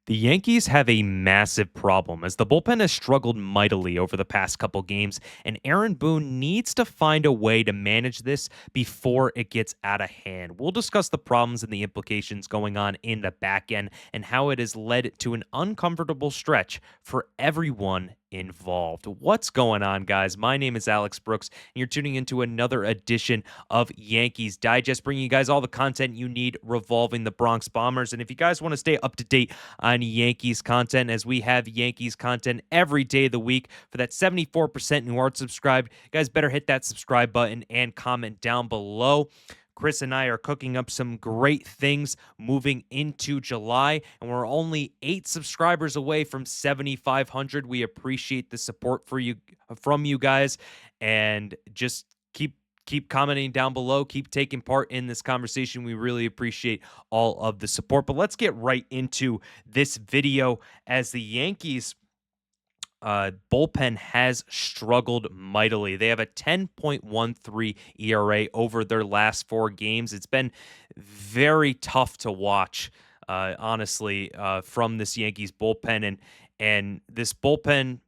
The Yankees have a massive problem as the bullpen has struggled mightily over the past couple games, and Aaron Boone needs to find a way to manage this before it gets out of hand. We'll discuss the problems and the implications going on in the back end and how it has led to an uncomfortable stretch for everyone involved. What's going on, guys? My name is Alex Brooks, and you're tuning into another edition of Yankees Digest, bringing you guys all the content you need revolving the Bronx Bombers. And if you guys want to stay up to date on Yankees content, as we have Yankees content every day of the week, for that 74% who aren't subscribed, you guys better hit that subscribe button and comment down below. Chris and I are cooking up some great things moving into July, and we're only 8 subscribers away from 7,500. We appreciate the support from you guys, and just keep commenting down below, keep taking part in this conversation. We really appreciate all of the support. But let's get right into this video, as the Yankees bullpen has struggled mightily. They have a 10.13 ERA over their last 4 games. It's been very tough to watch, honestly, from this Yankees bullpen, and this bullpen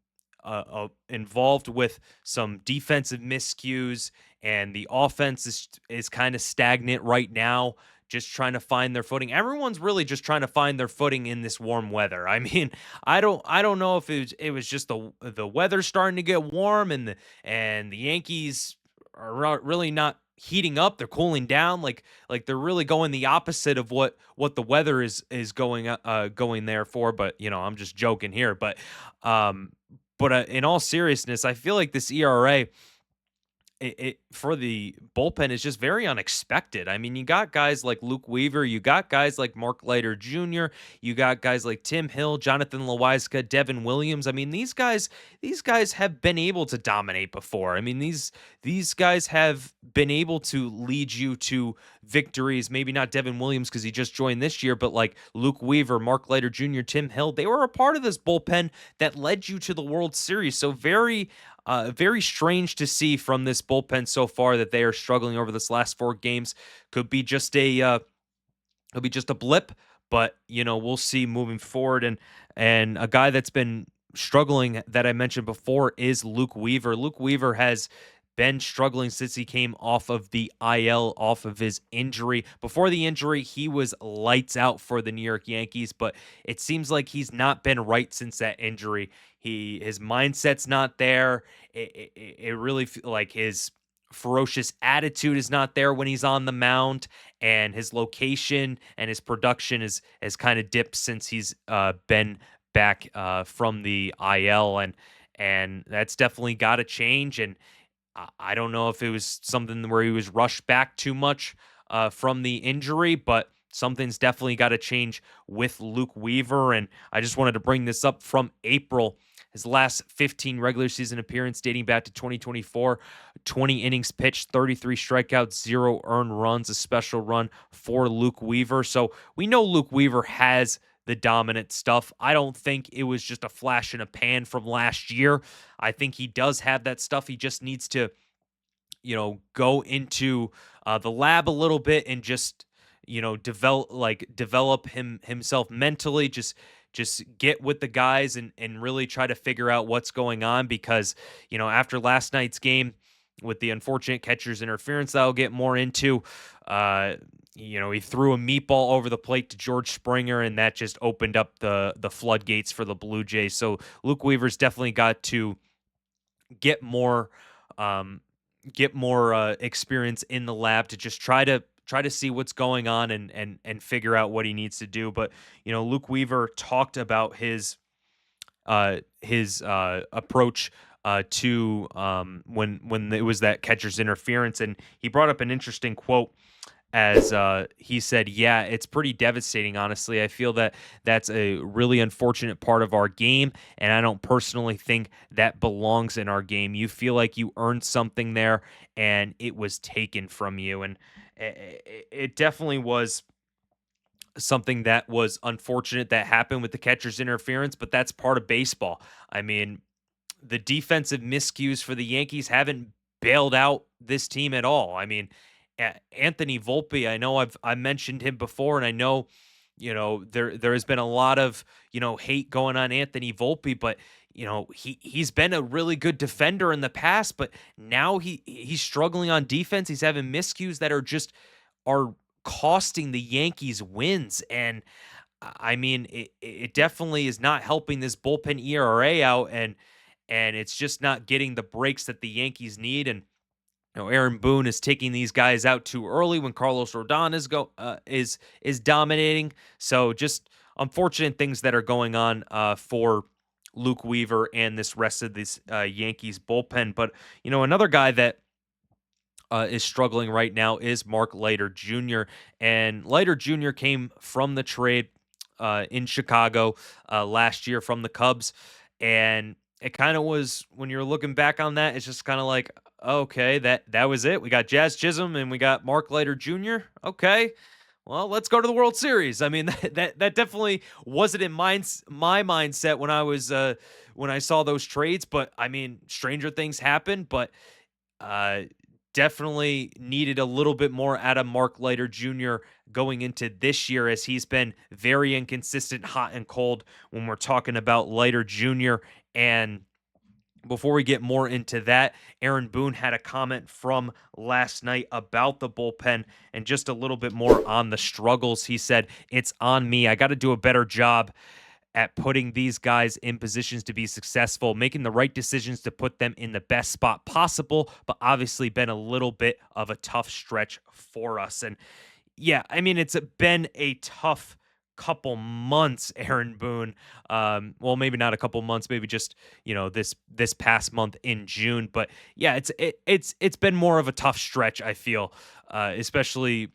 involved with some defensive miscues, and the offense is kind of stagnant right now, just trying to find their footing. Everyone's really just trying to find their footing in this warm weather. I mean, I don't know if it was just the weather starting to get warm, and the Yankees are really not heating up. They're cooling down, like they're really going the opposite of what the weather is going there for. But I'm just joking here. But in all seriousness, I feel like this ERA, it for the bullpen, is just very unexpected. I mean, you got guys like Luke Weaver, you got guys like Leiter Jr., you got guys like Tim Hill, Jonathan Loaiska, Devin Williams. I mean, these guys have been able to dominate before. I mean, these guys have been able to lead you to victories. Maybe not Devin Williams because he just joined this year, but like Luke Weaver, Leiter Jr., Tim Hill, they were a part of this bullpen that led you to the World Series. So very strange to see from this bullpen so far that they are struggling over this last 4 games. Could be just a blip, but we'll see moving forward. And a guy that's been struggling that I mentioned before is Luke Weaver. Luke Weaver has been struggling since he came off of the IL, off of his injury. Before the injury, he was lights out for the New York Yankees, but it seems like he's not been right since that injury. His mindset's not there. It really like his ferocious attitude is not there when he's on the mound, and his location and his production has kind of dipped since he's been back from the IL, and that's definitely got to change. And I don't know if it was something where he was rushed back too much from the injury, but something's definitely got to change with Luke Weaver. And I just wanted to bring this up from April. His last 15 regular season appearance dating back to 2024, 20 innings pitched, 33 strikeouts, 0 earned runs, a special run for Luke Weaver. So we know Luke Weaver has the dominant stuff. I don't think it was just a flash in a pan from last year. I think he does have that stuff. He just needs to, go into the lab a little bit and just, develop himself mentally. Just get with the guys and really try to figure out what's going on, because after last night's game with the unfortunate catcher's interference that I'll get more into, he threw a meatball over the plate to George Springer, and that just opened up the floodgates for the Blue Jays. So Luke Weaver's definitely got to get more experience in the lab to just try to see what's going on and figure out what he needs to do. But Luke Weaver talked about his approach to when it was that catcher's interference, and he brought up an interesting quote, as he said, "Yeah, it's pretty devastating, honestly. I feel that that's a really unfortunate part of our game, and I don't personally think that belongs in our game. You feel like you earned something there, and it was taken from you." And it definitely was something that was unfortunate that happened with the catcher's interference, but that's part of baseball. I mean, the defensive miscues for the Yankees haven't bailed out this team at all. I mean, Anthony Volpe, I know I mentioned him before, and I know there has been a lot of, hate going on Anthony Volpe, but he's been a really good defender in the past, but now he's struggling on defense. He's having miscues that are costing the Yankees wins. And I mean, it definitely is not helping this bullpen ERA out, and it's just not getting the breaks that the Yankees need. And Aaron Boone is taking these guys out too early when Carlos Rodon is dominating. So just unfortunate things that are going on for Luke Weaver and this rest of this Yankees bullpen. But another guy that is struggling right now is Mark Leiter Jr. And Leiter Jr. came from the trade in Chicago last year from the Cubs. And it kind of was, when you're looking back on that, it's just kind of like, okay, that was it. We got Jazz Chisholm and we got Mark Leiter Jr. Okay. Well, let's go to the World Series. I mean, that definitely wasn't in my mindset when I saw those trades. But I mean, stranger things happen. But uh, definitely needed a little bit more out of Mark Leiter Jr. going into this year, as he's been very inconsistent, hot and cold when we're talking about Leiter Jr. And before we get more into that, Aaron Boone had a comment from last night about the bullpen and just a little bit more on the struggles. He said, "It's on me. I got to do a better job at putting these guys in positions to be successful, making the right decisions to put them in the best spot possible, but obviously been a little bit of a tough stretch for us." And yeah, I mean, it's been a tough couple months, Aaron Boone. Well, maybe not a couple months, maybe just this past month in June. But yeah, it's been more of a tough stretch, I feel, especially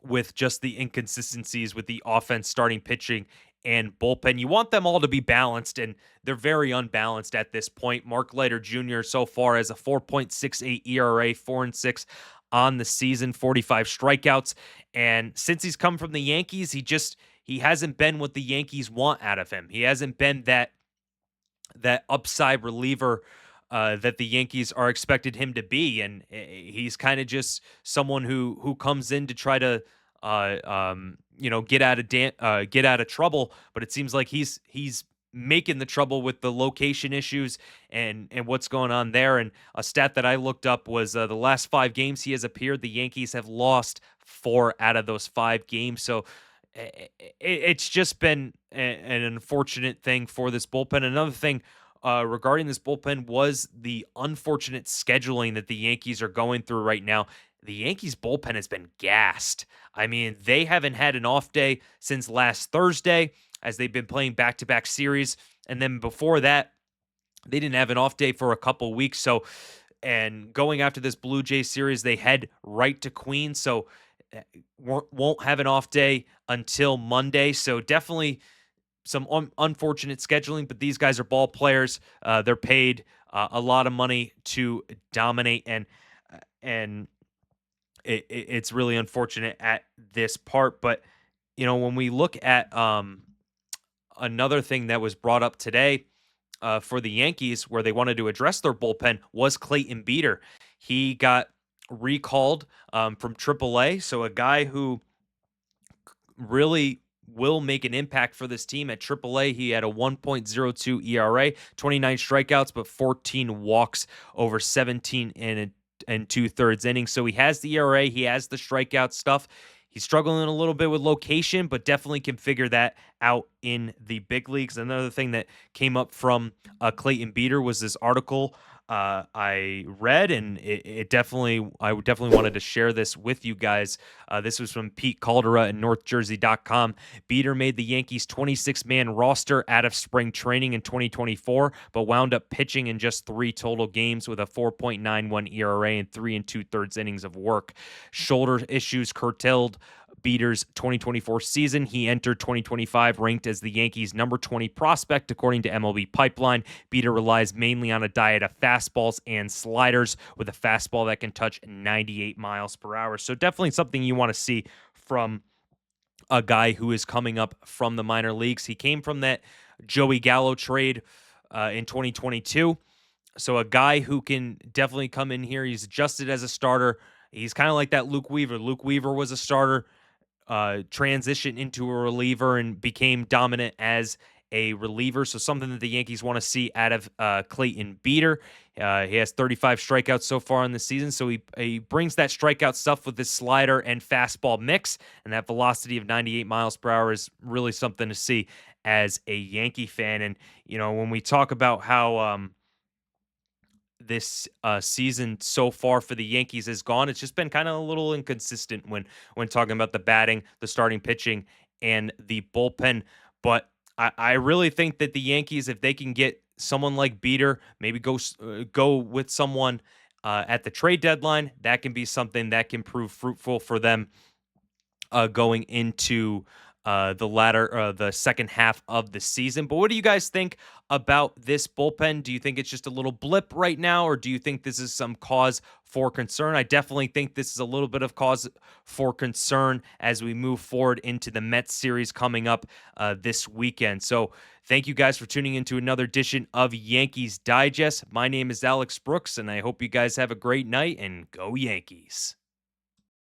with just the inconsistencies with the offense, starting pitching, and bullpen. You want them all to be balanced, and they're very unbalanced at this point. Mark Leiter Jr. so far has a 4.68 ERA, 4-6 on the season, 45 strikeouts. And since he's come from the Yankees, he hasn't been what the Yankees want out of him. He hasn't been that upside reliever that the Yankees are expected him to be, and he's kind of just someone who comes in to try to get out of trouble. But it seems like he's making the trouble with the location issues and what's going on there. And a stat that I looked up was the last 5 games he has appeared, the Yankees have lost 4 out of those 5 games. So it's just been an unfortunate thing for this bullpen. Another thing regarding this bullpen was the unfortunate scheduling that the Yankees are going through right now. The Yankees bullpen has been gassed. I mean, they haven't had an off day since last Thursday, as they've been playing back-to-back series. And then before that, they didn't have an off day for a couple weeks. So, and going after this Blue Jay series, they head right to Queens. So won't have an off day until Monday. So definitely some unfortunate scheduling, but these guys are ball players. They're paid a lot of money to dominate, and it's really unfortunate at this part. But when we look at another thing that was brought up today for the Yankees, where they wanted to address their bullpen, was Clayton Beater. He got recalled from AAA, so a guy who really will make an impact for this team at AAA. He had a 1.02 ERA, 29 strikeouts, but 14 walks over 17 and 2/3 innings. So he has the ERA, he has the strikeout stuff. He's struggling a little bit with location, but definitely can figure that out in the big leagues. Another thing that came up from Clayton Beater was this article I read, and I definitely wanted to share this with you guys. This was from Pete Caldera at NorthJersey.com. Beater made the Yankees' 26-man roster out of spring training in 2024, but wound up pitching in just 3 total games with a 4.91 ERA and 3 2/3 innings of work. Shoulder issues curtailed Beater's 2024 season. He entered 2025 ranked as the Yankees' number 20 prospect, according to MLB Pipeline. Beater relies mainly on a diet of fastballs and sliders, with a fastball that can touch 98 miles per hour. So definitely something you want to see from a guy who is coming up from the minor leagues. He came from that Joey Gallo trade in 2022. So a guy who can definitely come in here. He's adjusted as a starter. He's kind of like that Luke Weaver. Luke Weaver was a starter transitioned into a reliever and became dominant as a reliever. So something that the Yankees want to see out of Clayton Beater. He has 35 strikeouts so far in the season. So he brings that strikeout stuff with his slider and fastball mix. And that velocity of 98 miles per hour is really something to see as a Yankee fan. And, when we talk about how this season so far for the Yankees has gone, it's just been kind of a little inconsistent when talking about the batting, the starting pitching, and the bullpen. But I really think that the Yankees, if they can get someone like Beater, maybe go with someone at the trade deadline, that can be something that can prove fruitful for them going into the second half of the season. But what do you guys think about this bullpen? Do you think it's just a little blip right now, or do you think this is some cause for concern? I definitely think this is a little bit of cause for concern as we move forward into the Mets series coming up this weekend. So thank you guys for tuning into another edition of Yankees Digest. My name is Alex Brooks, and I hope you guys have a great night, and go Yankees.